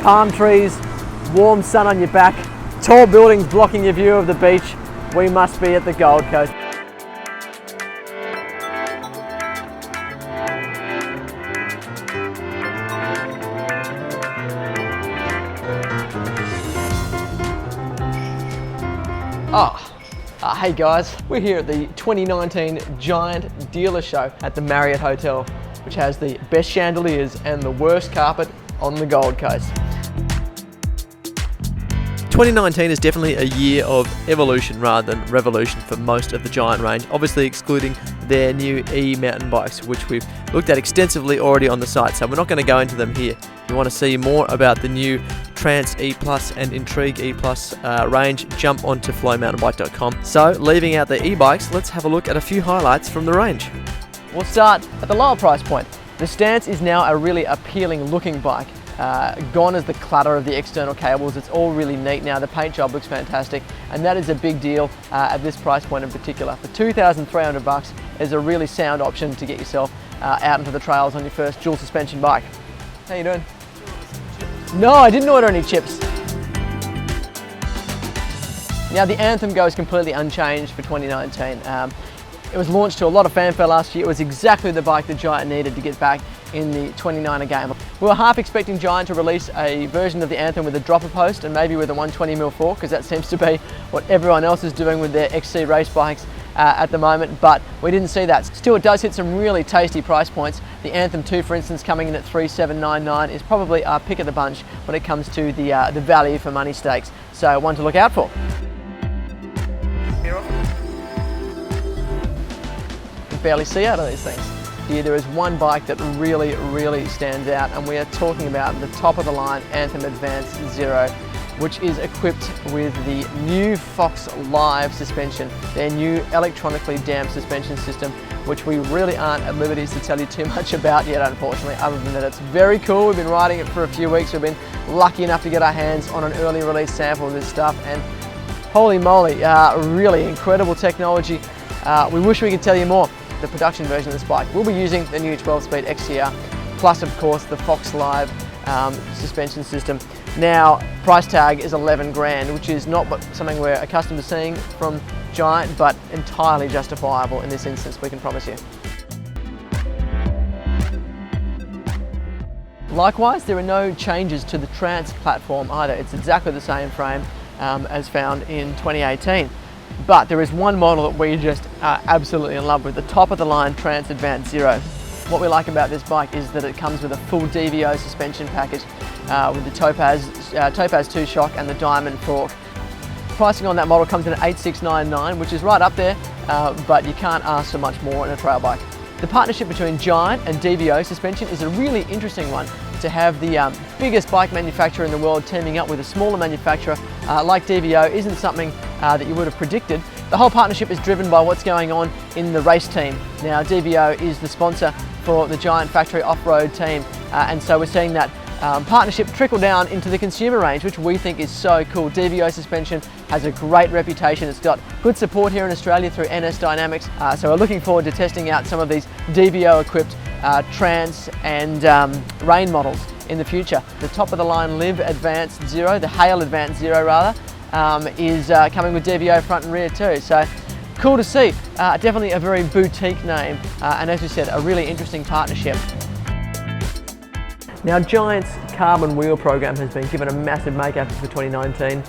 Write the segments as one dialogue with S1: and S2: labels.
S1: palm trees, warm sun on your back, tall buildings blocking your view of the beach, we must be at the Gold Coast. Hey guys, we're here at the 2019 Giant Dealer Show at the Marriott Hotel, which has the best chandeliers and the worst carpet on the Gold Coast. 2019 is definitely a year of evolution rather than revolution for most of the Giant range, obviously excluding their new e-mountain bikes, which we've looked at extensively already on the site, so we're not going to go into them here. If you want to see more about the new Trance E Plus and Intrigue E Plus range, jump onto flowmountainbike.com. So, leaving out the e-bikes, let's have a look at a few highlights from the range. We'll start at the lower price point. The Stance is now a really appealing looking bike. Gone is the clutter of the external cables. It's all really neat now. The paint job looks fantastic, and that is a big deal at this price point in particular. For $2,300 is a really sound option to get yourself out into the trails on your first dual suspension bike. How you doing? No, I didn't order any chips. Now the Anthem goes completely unchanged for 2019. It was launched to a lot of fanfare last year. It was exactly the bike that Giant needed to get back in the 29er game. We were half expecting Giant to release a version of the Anthem with a dropper post and maybe with a 120mm fork, because that seems to be what everyone else is doing with their XC race bikes at the moment, but we didn't see that. Still, it does hit some really tasty price points. The Anthem 2, for instance, coming in at $3,799 is probably our pick of the bunch when it comes to the value for money stakes. So one to look out for. Barely see out of these things. Here there is one bike that really stands out, and we are talking about the top of the line Anthem Advanced Zero, which is equipped with the new Fox Live suspension, their new electronically damped suspension system, which we really aren't at liberties to tell you too much about yet, unfortunately, other than that it's very cool. We've been riding it for a few weeks. We've been lucky enough to get our hands on an early release sample of this stuff, and holy moly, really incredible technology. We wish we could tell you more. The production version of this bike will be using the new 12-speed XCR, plus of course the Fox Live suspension system. Now, price tag is 11 grand, which is not something we're accustomed to seeing from Giant, but entirely justifiable in this instance, we can promise you. Likewise, there are no changes to the Trance platform either. It's exactly the same frame as found in 2018. But there is one model that we just are absolutely in love with, the top of the line Trance Advanced Zero. What we like about this bike is that it comes with a full DVO suspension package with the Topaz 2 shock and the Diamond fork. Pricing on that model comes in at $8,699, which is right up there, but you can't ask for much more in a trail bike. The partnership between Giant and DVO Suspension is a really interesting one. To have the biggest bike manufacturer in the world teaming up with a smaller manufacturer like DVO isn't something that you would have predicted. The whole partnership is driven by what's going on in the race team. Now, DVO is the sponsor for the Giant Factory Off-Road team, and so we're seeing that partnership trickle down into the consumer range, which we think is so cool. DVO Suspension has a great reputation. It's got good support here in Australia through NS Dynamics, so we're looking forward to testing out some of these DVO-equipped Trance and Rain models in the future. The top of the line Live Advanced Zero, the Hail Advanced Zero rather, is coming with DVO front and rear too. So cool to see. Definitely a very boutique name, and as we said, a really interesting partnership. Now, Giant's carbon wheel program has been given a massive makeover for 2019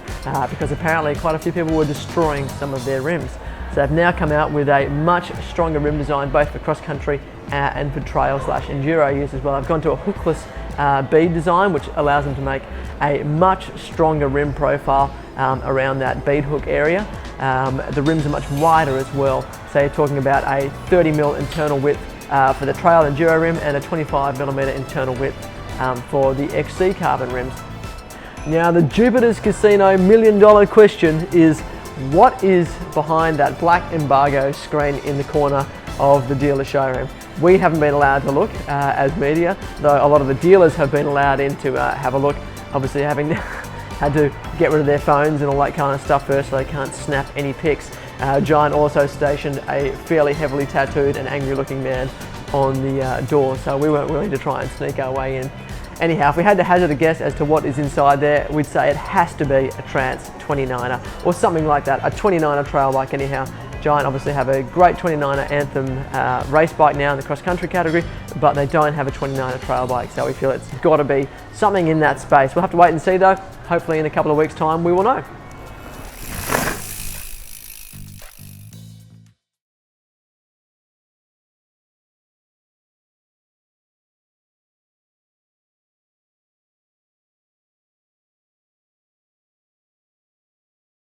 S1: because apparently quite a few people were destroying some of their rims. So they've now come out with a much stronger rim design, both for cross-country and for trail/enduro use as well. I've gone to a hookless bead design, which allows them to make a much stronger rim profile around that bead hook area. The rims are much wider as well, so you're talking about a 30mm internal width for the trail enduro rim and a 25mm internal width for the XC carbon rims. Now, the Jupiter's Casino $1 million question is, what is behind that black embargo screen in the corner of the dealer showroom? We haven't been allowed to look as media, though a lot of the dealers have been allowed in to have a look, obviously having had to get rid of their phones and all that kind of stuff first, so they can't snap any pics. Giant also stationed a fairly heavily tattooed and angry looking man on the door, so we weren't willing to try and sneak our way in. Anyhow, if we had to hazard a guess as to what is inside there, we'd say it has to be a Trance 29er or something like that, a 29er trail bike anyhow. Giant obviously have a great 29er Anthem race bike now in the cross-country category, but they don't have a 29er trail bike, so we feel it's got to be something in that space. We'll have to wait and see though. Hopefully in a couple of weeks' time we will know.